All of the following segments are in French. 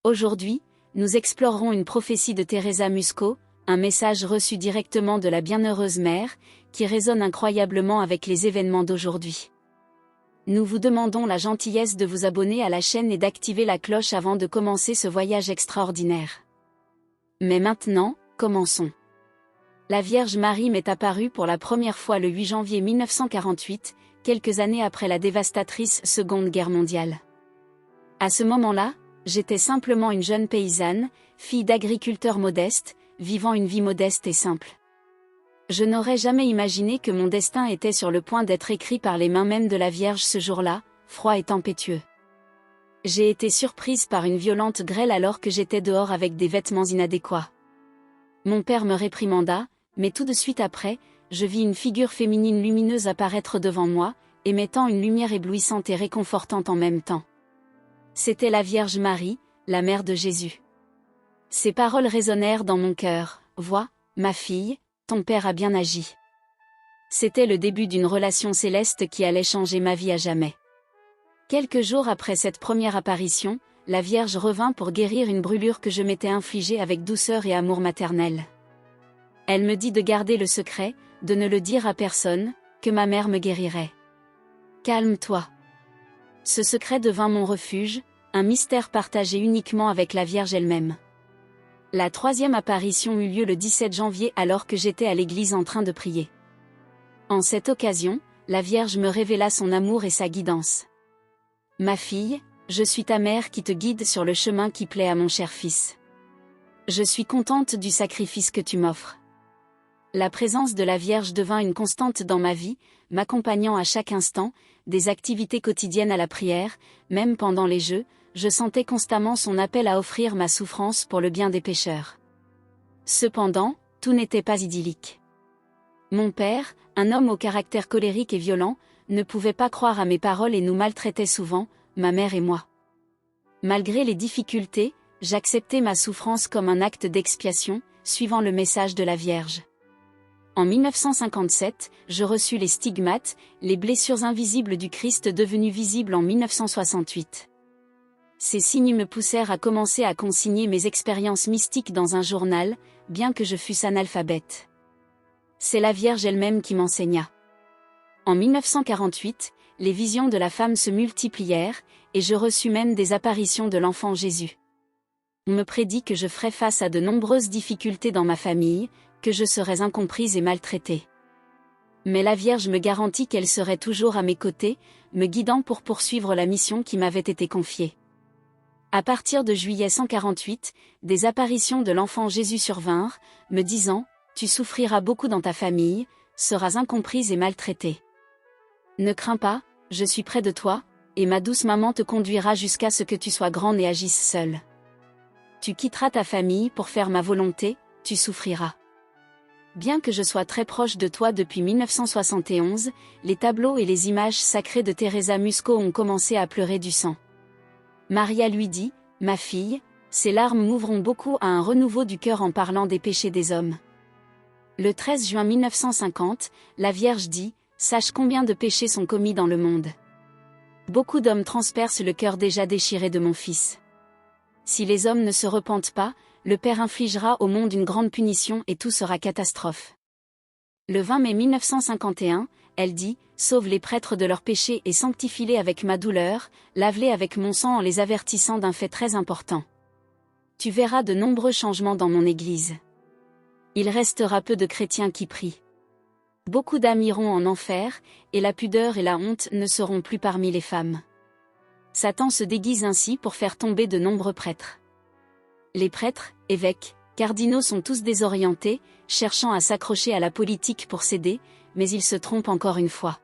Aujourd'hui, nous explorerons une prophétie de Teresa Musco, un message reçu directement de la Bienheureuse Mère, qui résonne incroyablement avec les événements d'aujourd'hui. Nous vous demandons la gentillesse de vous abonner à la chaîne et d'activer la cloche avant de commencer ce voyage extraordinaire. Mais maintenant, commençons. La Vierge Marie m'est apparue pour la première fois le 8 janvier 1948, quelques années après la dévastatrice Seconde Guerre mondiale. À ce moment-là, j'étais simplement une jeune paysanne, fille d'agriculteur modeste, vivant une vie modeste et simple. Je n'aurais jamais imaginé que mon destin était sur le point d'être écrit par les mains même de la Vierge ce jour-là, froid et tempétueux. J'ai été surprise par une violente grêle alors que j'étais dehors avec des vêtements inadéquats. Mon père me réprimanda, mais tout de suite après, je vis une figure féminine lumineuse apparaître devant moi, émettant une lumière éblouissante et réconfortante en même temps. C'était la Vierge Marie, la mère de Jésus. Ces paroles résonnèrent dans mon cœur. « Vois, ma fille, ton père a bien agi. » C'était le début d'une relation céleste qui allait changer ma vie à jamais. Quelques jours après cette première apparition, la Vierge revint pour guérir une brûlure que je m'étais infligée avec douceur et amour maternel. Elle me dit de garder le secret, de ne le dire à personne, que ma mère me guérirait. Calme-toi. Ce secret devint mon refuge, un mystère partagé uniquement avec la Vierge elle-même. La troisième apparition eut lieu le 17 janvier alors que j'étais à l'église en train de prier. En cette occasion, la Vierge me révéla son amour et sa guidance. « Ma fille, je suis ta mère qui te guide sur le chemin qui plaît à mon cher fils. Je suis contente du sacrifice que tu m'offres. » La présence de la Vierge devint une constante dans ma vie, m'accompagnant à chaque instant, des activités quotidiennes à la prière, même pendant les jeûnes, je sentais constamment son appel à offrir ma souffrance pour le bien des pécheurs. Cependant, tout n'était pas idyllique. Mon père, un homme au caractère colérique et violent, ne pouvait pas croire à mes paroles et nous maltraitait souvent, ma mère et moi. Malgré les difficultés, j'acceptais ma souffrance comme un acte d'expiation, suivant le message de la Vierge. En 1957, je reçus les stigmates, les blessures invisibles du Christ devenues visibles en 1968. Ces signes me poussèrent à commencer à consigner mes expériences mystiques dans un journal, bien que je fusse analphabète. C'est la Vierge elle-même qui m'enseigna. En 1948, les visions de la femme se multiplièrent, et je reçus même des apparitions de l'enfant Jésus. On me prédit que je ferais face à de nombreuses difficultés dans ma famille, que je serais incomprise et maltraitée. Mais la Vierge me garantit qu'elle serait toujours à mes côtés, me guidant pour poursuivre la mission qui m'avait été confiée. À partir de juillet 148, des apparitions de l'enfant Jésus survinrent, me disant « Tu souffriras beaucoup dans ta famille, seras incomprise et maltraitée. Ne crains pas, je suis près de toi, et ma douce maman te conduira jusqu'à ce que tu sois grande et agisses seule. Tu quitteras ta famille pour faire ma volonté, tu souffriras. » Bien que je sois très proche de toi depuis 1971, les tableaux et les images sacrées de Teresa Musco ont commencé à pleurer du sang. Maria lui dit, « Ma fille, ces larmes m'ouvriront beaucoup à un renouveau du cœur en parlant des péchés des hommes. » Le 13 juin 1950, la Vierge dit, « Sache combien de péchés sont commis dans le monde. Beaucoup d'hommes transpercent le cœur déjà déchiré de mon fils. Si les hommes ne se repentent pas, le Père infligera au monde une grande punition et tout sera catastrophe. » Le 20 mai 1951, elle dit, « Sauve les prêtres de leurs péchés et sanctifie-les avec ma douleur, lave-les avec mon sang en les avertissant d'un fait très important. Tu verras de nombreux changements dans mon Église. Il restera peu de chrétiens qui prient. Beaucoup d'âmes iront en enfer, et la pudeur et la honte ne seront plus parmi les femmes. » Satan se déguise ainsi pour faire tomber de nombreux prêtres. Les prêtres, évêques, cardinaux sont tous désorientés, cherchant à s'accrocher à la politique pour céder, mais ils se trompent encore une fois.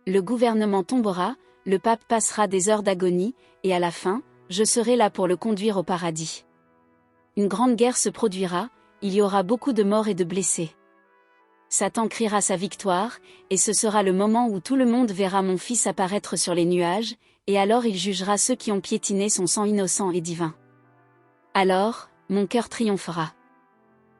Le gouvernement tombera, le pape passera des heures d'agonie, et à la fin, je serai là pour le conduire au paradis. Une grande guerre se produira, il y aura beaucoup de morts et de blessés. Satan criera sa victoire, et ce sera le moment où tout le monde verra mon fils apparaître sur les nuages, et alors il jugera ceux qui ont piétiné son sang innocent et divin. Alors, mon cœur triomphera.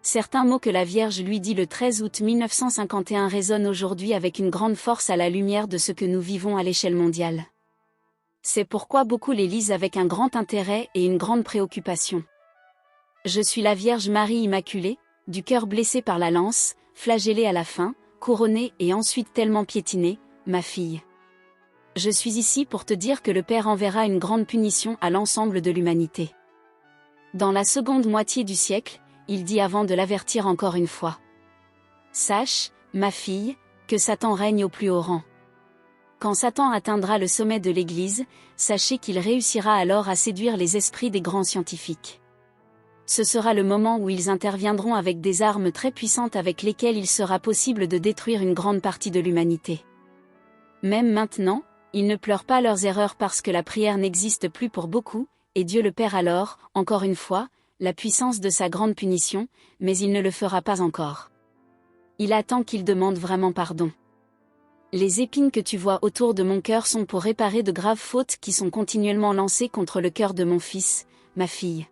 Certains mots que la Vierge lui dit le 13 août 1951 résonnent aujourd'hui avec une grande force à la lumière de ce que nous vivons à l'échelle mondiale. C'est pourquoi beaucoup les lisent avec un grand intérêt et une grande préoccupation. Je suis la Vierge Marie Immaculée, du cœur blessé par la lance, flagellée à la fin, couronnée et ensuite tellement piétinée, ma fille. Je suis ici pour te dire que le Père enverra une grande punition à l'ensemble de l'humanité. Dans la seconde moitié du siècle, il dit avant de l'avertir encore une fois. Sache, ma fille, que Satan règne au plus haut rang. Quand Satan atteindra le sommet de l'Église, sachez qu'il réussira alors à séduire les esprits des grands scientifiques. Ce sera le moment où ils interviendront avec des armes très puissantes avec lesquelles il sera possible de détruire une grande partie de l'humanité. Même maintenant, ils ne pleurent pas leurs erreurs parce que la prière n'existe plus pour beaucoup, et Dieu le Père alors, encore une fois, la puissance de sa grande punition, mais il ne le fera pas encore. Il attend qu'il demande vraiment pardon. Les épines que tu vois autour de mon cœur sont pour réparer de graves fautes qui sont continuellement lancées contre le cœur de mon fils, ma fille.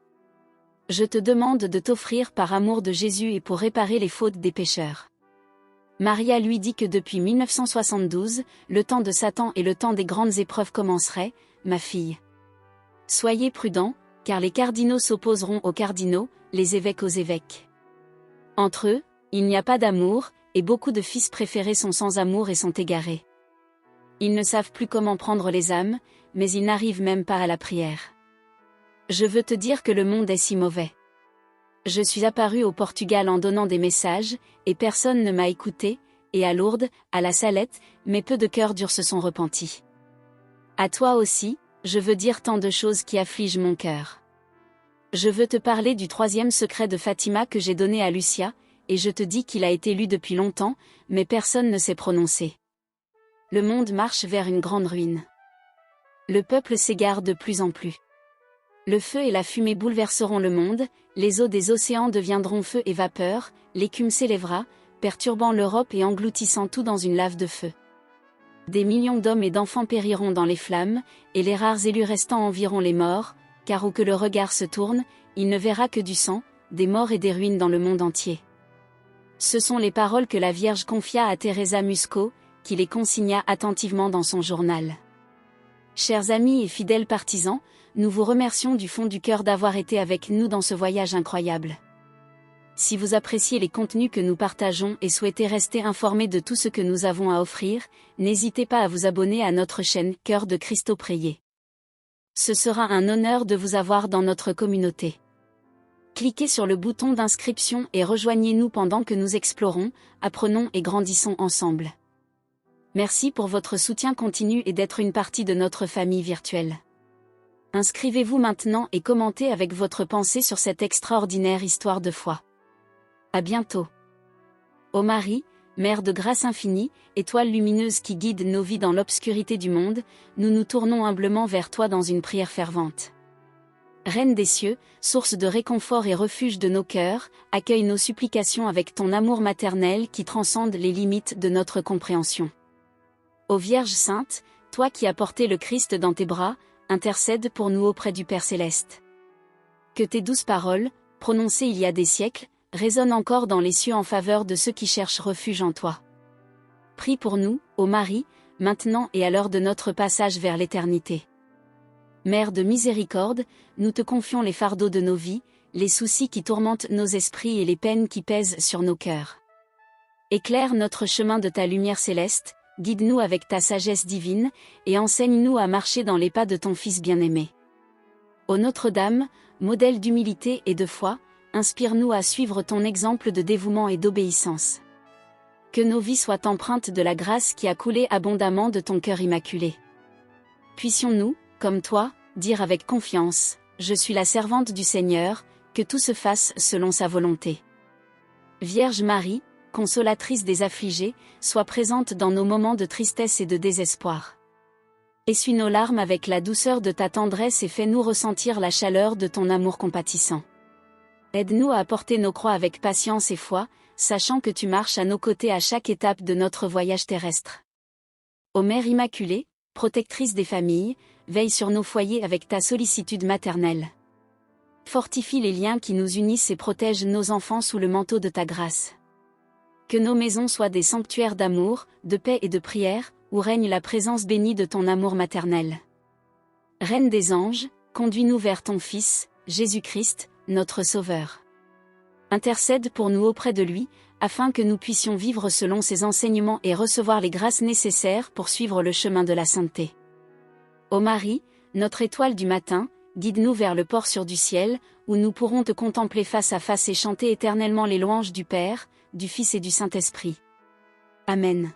Je te demande de t'offrir par amour de Jésus et pour réparer les fautes des pécheurs. Maria lui dit que depuis 1972, le temps de Satan et le temps des grandes épreuves commencerait, ma fille. Soyez prudents, car les cardinaux s'opposeront aux cardinaux, les évêques aux évêques. Entre eux, il n'y a pas d'amour, et beaucoup de fils préférés sont sans amour et sont égarés. Ils ne savent plus comment prendre les âmes, mais ils n'arrivent même pas à la prière. Je veux te dire que le monde est si mauvais. Je suis apparu au Portugal en donnant des messages, et personne ne m'a écouté, et à Lourdes, à la Salette, mais peu de cœurs durs se sont repentis. À toi aussi, je veux dire tant de choses qui affligent mon cœur. Je veux te parler du 3e secret de Fatima que j'ai donné à Lucia, et je te dis qu'il a été lu depuis longtemps, mais personne ne s'est prononcé. Le monde marche vers une grande ruine. Le peuple s'égare de plus en plus. Le feu et la fumée bouleverseront le monde, les eaux des océans deviendront feu et vapeur, l'écume s'élèvera, perturbant l'Europe et engloutissant tout dans une lave de feu. Des millions d'hommes et d'enfants périront dans les flammes, et les rares élus restants envieront les morts, car où que le regard se tourne, il ne verra que du sang, des morts et des ruines dans le monde entier. Ce sont les paroles que la Vierge confia à Teresa Musco, qui les consigna attentivement dans son journal. Chers amis et fidèles partisans, nous vous remercions du fond du cœur d'avoir été avec nous dans ce voyage incroyable. Si vous appréciez les contenus que nous partageons et souhaitez rester informés de tout ce que nous avons à offrir, n'hésitez pas à vous abonner à notre chaîne Cœur de Christ prié. Ce sera un honneur de vous avoir dans notre communauté. Cliquez sur le bouton d'inscription et rejoignez-nous pendant que nous explorons, apprenons et grandissons ensemble. Merci pour votre soutien continu et d'être une partie de notre famille virtuelle. Inscrivez-vous maintenant et commentez avec votre pensée sur cette extraordinaire histoire de foi. À bientôt. Ô Marie, Mère de grâce infinie, étoile lumineuse qui guide nos vies dans l'obscurité du monde, nous nous tournons humblement vers toi dans une prière fervente. Reine des cieux, source de réconfort et refuge de nos cœurs, accueille nos supplications avec ton amour maternel qui transcende les limites de notre compréhension. Ô Vierge sainte, toi qui as porté le Christ dans tes bras, intercède pour nous auprès du Père céleste. Que tes douces paroles, prononcées il y a des siècles, résonnent encore dans les cieux en faveur de ceux qui cherchent refuge en toi. Prie pour nous, ô Marie, maintenant et à l'heure de notre passage vers l'éternité. Mère de miséricorde, nous te confions les fardeaux de nos vies, les soucis qui tourmentent nos esprits et les peines qui pèsent sur nos cœurs. Éclaire notre chemin de ta lumière céleste, guide-nous avec ta sagesse divine, et enseigne-nous à marcher dans les pas de ton Fils bien-aimé. Ô Notre-Dame, modèle d'humilité et de foi, inspire-nous à suivre ton exemple de dévouement et d'obéissance. Que nos vies soient empreintes de la grâce qui a coulé abondamment de ton cœur immaculé. Puissions-nous, comme toi, dire avec confiance, « Je suis la servante du Seigneur, que tout se fasse selon sa volonté. » Vierge Marie, consolatrice des affligés, sois présente dans nos moments de tristesse et de désespoir. Essuie nos larmes avec la douceur de ta tendresse et fais-nous ressentir la chaleur de ton amour compatissant. Aide-nous à porter nos croix avec patience et foi, sachant que tu marches à nos côtés à chaque étape de notre voyage terrestre. Ô Mère Immaculée, protectrice des familles, veille sur nos foyers avec ta sollicitude maternelle. Fortifie les liens qui nous unissent et protège nos enfants sous le manteau de ta grâce. Que nos maisons soient des sanctuaires d'amour, de paix et de prière, où règne la présence bénie de ton amour maternel. Reine des anges, conduis-nous vers ton Fils, Jésus-Christ, notre Sauveur. Intercède pour nous auprès de lui, afin que nous puissions vivre selon ses enseignements et recevoir les grâces nécessaires pour suivre le chemin de la sainteté. Ô Marie, notre étoile du matin, guide-nous vers le port sûr du ciel, où nous pourrons te contempler face à face et chanter éternellement les louanges du Père, du Fils et du Saint-Esprit. Amen.